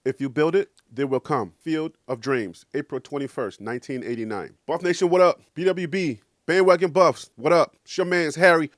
If you build it, they will come. Field of Dreams, April 21st, 1989. Buff Nation, what up? BWB, Bandwagon Buffs, what up? It's your man's Harry,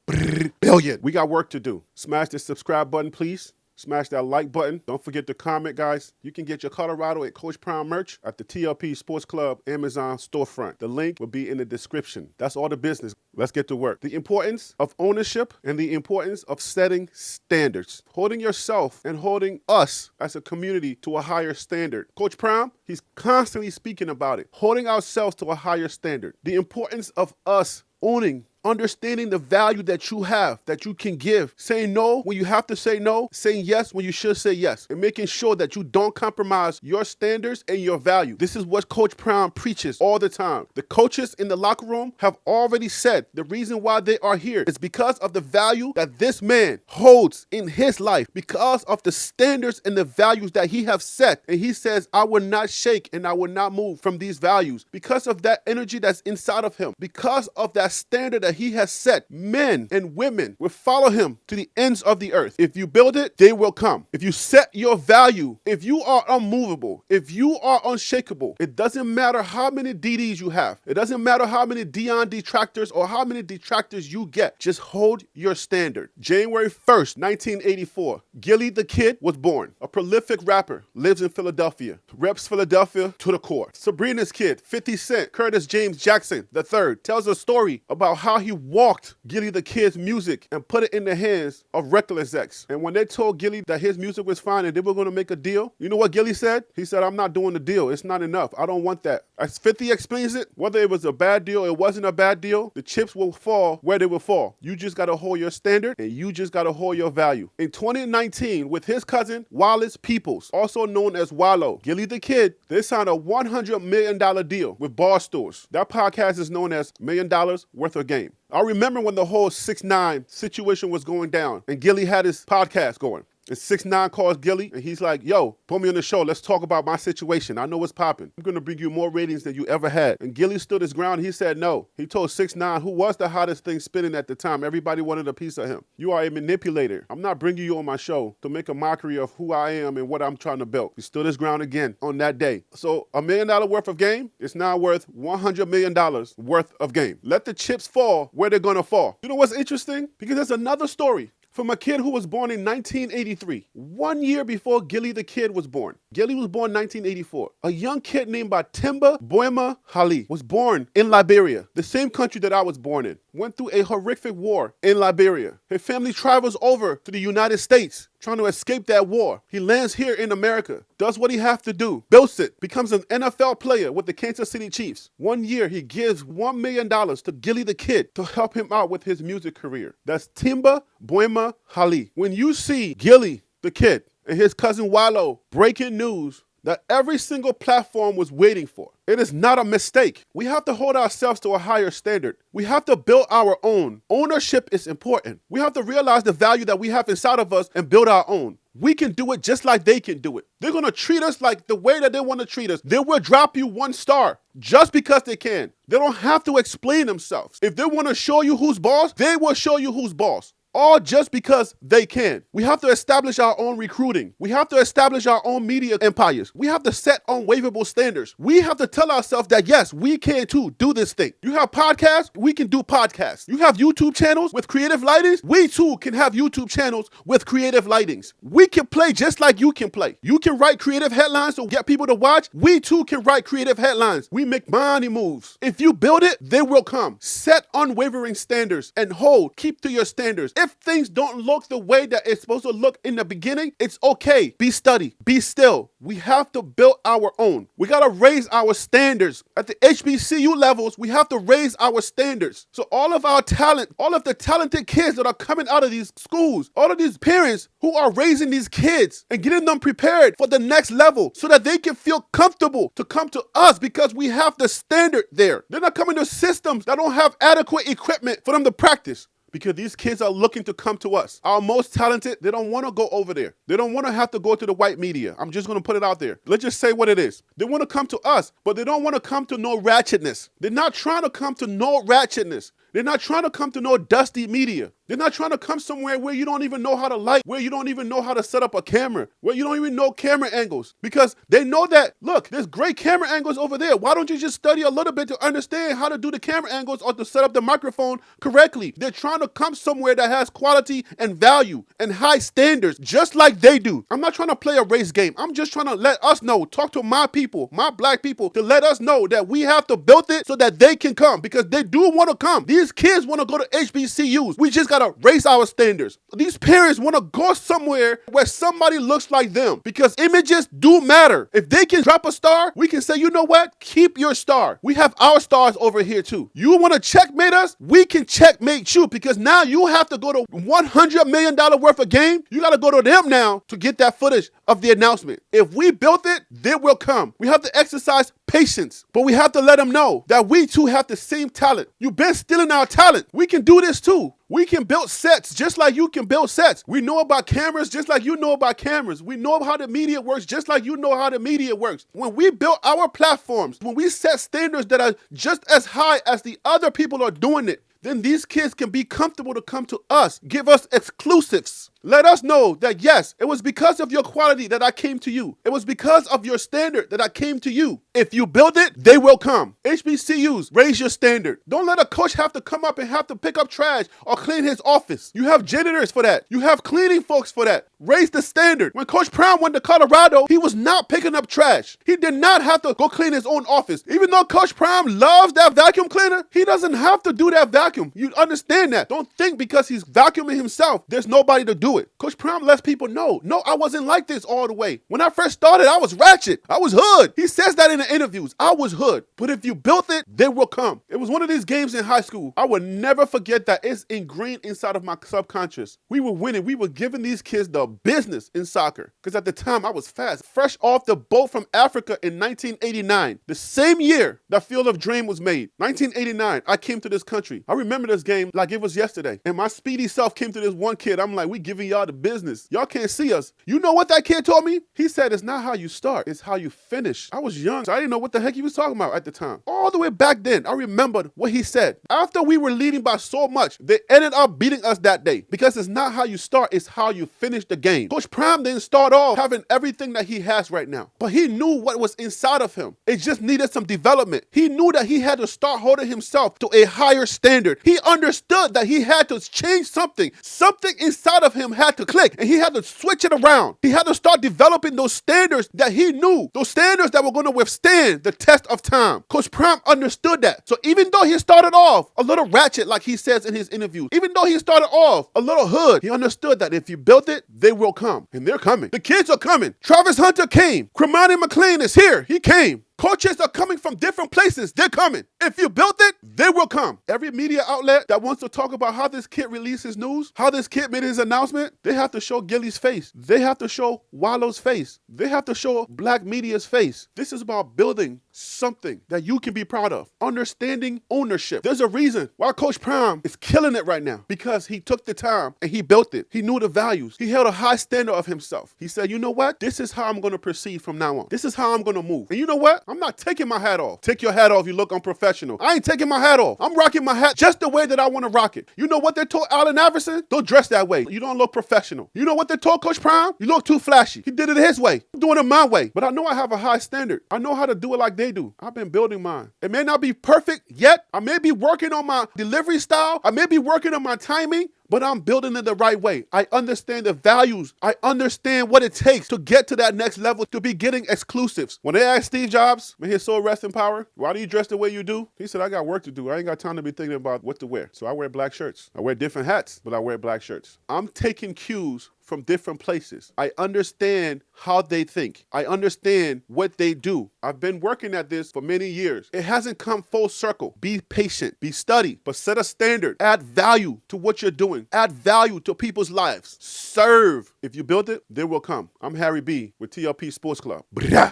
billion. We got work to do. Smash the subscribe button, please. Smash that like button. Don't forget to comment, guys. You can get your Colorado and Coach Prime merch at the TLP Sports Club Amazon storefront. The link will be in the description. That's all the business. Let's get to work. The importance of ownership and the importance of setting standards. Holding yourself and holding us as a community to a higher standard. Coach Prime, he's constantly speaking about it. Holding ourselves to a higher standard. The importance of us owning, understanding the value that you have, that you can give, saying no when you have to say no, saying yes when you should say yes, and making sure that you don't compromise your standards and your value. This is what Coach Prime preaches all the time. The coaches in the locker room have already said the reason why they are here is because of the value that this man holds in his life, because of the standards and the values that he has set. And he says, I will not shake and I will not move from these values because of that energy that's inside of him, because of that standard that he has set. Men and women will follow him to the ends of the earth. If you build it, they will come. If you set your value, if you are unmovable, if you are unshakable, it doesn't matter how many DDs you have. It doesn't matter how many Deion detractors or how many detractors you get. Just hold your standard. January 1st, 1984, Gillie the Kid was born. A prolific rapper, lives in Philadelphia, reps Philadelphia to the core. Sabrina's Kid, 50 Cent, Curtis James Jackson III, tells a story about how he walked Gillie the Kid's music and put it in the hands of record execs. And when they told Gillie that his music was fine and they were going to make a deal, you know what Gillie said? He said, I'm not doing the deal. It's not enough. I don't want that. As 50 explains it, whether it was a bad deal or it wasn't a bad deal, the chips will fall where they will fall. You just got to hold your standard and you just got to hold your value. In 2019, with his cousin, Wallace Peoples, also known as Wallo, Gillie the Kid, they signed a $100 million deal with Bar Stores. That podcast is known as $1 Million Worth of Game. I remember when the whole 6ix9ine situation was going down and Gillie had his podcast going. And 6ix9ine calls Gillie and he's like, yo, put me on the show. Let's talk about my situation. I know what's popping. I'm going to bring you more ratings than you ever had. And Gillie stood his ground. He said no. He told 6ix9ine, who was the hottest thing spinning at the time. Everybody wanted a piece of him. You are a manipulator. I'm not bringing you on my show to make a mockery of who I am and what I'm trying to build. He stood his ground again on that day. So $1 million worth of game is now worth $100 million worth of game. Let the chips fall where they're going to fall. You know what's interesting? Because there's another story from a kid who was born in 1983, 1 year before Gillie the Kid was born. Gillie was born in 1984. A young kid named Timba Boema Hali was born in Liberia, the same country that I was born in. Went through a horrific war in Liberia. His family travels over to the United States, trying to escape that war. He lands here in America, does what he has to do, builds it, becomes an NFL player with the Kansas City Chiefs. 1 year, he gives $1 million to Gillie the Kid to help him out with his music career. That's Timba Boema Hali. When you see Gillie the Kid and his cousin Wallo breaking news that every single platform was waiting for, it is not a mistake. We have to hold ourselves to a higher standard. We have to build our own. Ownership is important. We have to realize the value that we have inside of us and build our own. We can do it just like they can do it. They're going to treat us like the way that they want to treat us. They will drop you 1 star just because they can. They don't have to explain themselves. If they want to show you who's boss, they will show you who's boss. All just because they can. We have to establish our own recruiting. We have to establish our own media empires. We have to set unwaverable standards. We have to tell ourselves that, yes, we can too do this thing. You have podcasts, we can do podcasts. You have YouTube channels with creative lightings, we too can have YouTube channels with creative lightings. We can play just like you can play. You can write creative headlines to get people to watch. We too can write creative headlines. We make money moves. If you build it, they will come. Set unwavering standards and keep to your standards. If things don't look the way that it's supposed to look in the beginning, it's okay. Be steady. Be still. We have to build our own. We got to raise our standards. At the HBCU levels, we have to raise our standards. So all of our talent, all of the talented kids that are coming out of these schools, all of these parents who are raising these kids and getting them prepared for the next level so that they can feel comfortable to come to us because we have the standard there. They're not coming to systems that don't have adequate equipment for them to practice. Because these kids are looking to come to us. Our most talented, they don't want to go over there. They don't want to have to go to the white media. I'm just going to put it out there. Let's just say what it is. They want to come to us, but they don't want to come to no ratchetness. They're not trying to come to no ratchetness. They're not trying to come to no dusty media. They're not trying to come somewhere where you don't even know how to light, where you don't even know how to set up a camera, where you don't even know camera angles. Because they know that, look, there's great camera angles over there. Why don't you just study a little bit to understand how to do the camera angles or to set up the microphone correctly? They're trying to come somewhere that has quality and value and high standards, just like they do. I'm not trying to play a race game. I'm just trying to let us know, talk to my people, my black people, to let us know that we have to build it so that they can come, because they do want to come. These kids want to go to HBCUs. We just got to raise our standards. These parents want to go somewhere where somebody looks like them, because images do matter. If they can drop a star, we can say, you know what? Keep your star. We have our stars over here too. You want to checkmate us? We can checkmate you, because now you have to go to $100 million worth of game. You got to go to them now to get that footage of the announcement. If we built it, they will come. We have to exercise patience, but we have to let them know that we too have the same talent. You've been stealing our talent. We can do this too. We can build sets just like you can build sets. We know about cameras just like you know about cameras. We know how the media works just like you know how the media works. When we build our platforms, when we set standards that are just as high as the other people are doing it, then these kids can be comfortable to come to us, give us exclusives. Let us know that, yes, it was because of your quality that I came to you. It was because of your standard that I came to you. If you build it, they will come. HBCUs, raise your standard. Don't let a coach have to come up and have to pick up trash or clean his office. You have janitors for that. You have cleaning folks for that. Raise the standard. When Coach Brown went to Colorado, he was not picking up trash. He did not have to go clean his own office. Even though Coach Brown loves that vacuum cleaner, he doesn't have to do that vacuum. You understand that. Don't think because he's vacuuming himself, there's nobody to do it. Coach Brown lets people know, no, I wasn't like this all the way. When I first started, I was ratchet. I was hood. He says that in the interviews. I was hood. But if you built it, they will come. It was one of these games in high school. I will never forget that. It's ingrained inside of my subconscious. We were winning. We were giving these kids the business in soccer. Because at the time, I was fast. Fresh off the boat from Africa in 1989. The same year that Field of Dream was made. 1989, I came to this country. I remember this game like it was yesterday. And my speedy self came to this one kid. I'm like, we giving y'all the business. Y'all can't see us. You know what that kid told me? He said, it's not how you start, it's how you finish. I was young, so I didn't know what the heck he was talking about at the time. All the way back then, I remembered what he said. After we were leading by so much, they ended up beating us that day, because it's not how you start, it's how you finish the game. Coach Prime didn't start off having everything that he has right now, but he knew what was inside of him. It just needed some development. He knew that he had to start holding himself to a higher standard. He understood that he had to change something. Something inside of him had to click, and he had to switch it around. He had to start developing those standards that he knew, those standards that were going to withstand the test of time. Coach Prime understood that. So even though he started off a little ratchet, like he says in his interviews, even though he started off a little hood, he understood that if you built it, they will come. And they're coming. The kids are coming. Travis Hunter came. Cremani McLean is here. He came. Coaches are coming from different places. They're coming. If you built it, they will come. Every media outlet that wants to talk about how this kid released his news, how this kid made his announcement, they have to show Gilly's face. They have to show Wallow's face. They have to show black media's face. This is about building something that you can be proud of. Understanding ownership. There's a reason why Coach Prime is killing it right now, because he took the time and he built it. He knew the values. He held a high standard of himself. He said, you know what? This is how I'm going to proceed from now on. This is how I'm going to move. And you know what? I'm not taking my hat off. Take your hat off, you look unprofessional. I ain't taking my hat off. I'm rocking my hat just the way that I want to rock it. You know what they told Allen Iverson? Don't dress that way. You don't look professional. You know what they told Coach Prime? You look too flashy. He did it his way. I'm doing it my way. But I know I have a high standard. I know how to do it like they do. I've been building mine. It may not be perfect yet. I may be working on my delivery style. I may be working on my timing, but I'm building it the right way. I understand the values. I understand what it takes to get to that next level, to be getting exclusives. When they asked Steve Jobs, may his soul rest in power, why do you dress the way you do? He said, I got work to do. I ain't got time to be thinking about what to wear. So I wear black shirts. I wear different hats, but I wear black shirts. I'm taking cues from different places. I understand how they think. I understand what they do. I've been working at this for many years. It hasn't come full circle. Be patient, be steady, but set a standard. Add value to what you're doing. Add value to people's lives. Serve. If you build it, they will come. I'm Harry B with TLP Sports Club. Brah.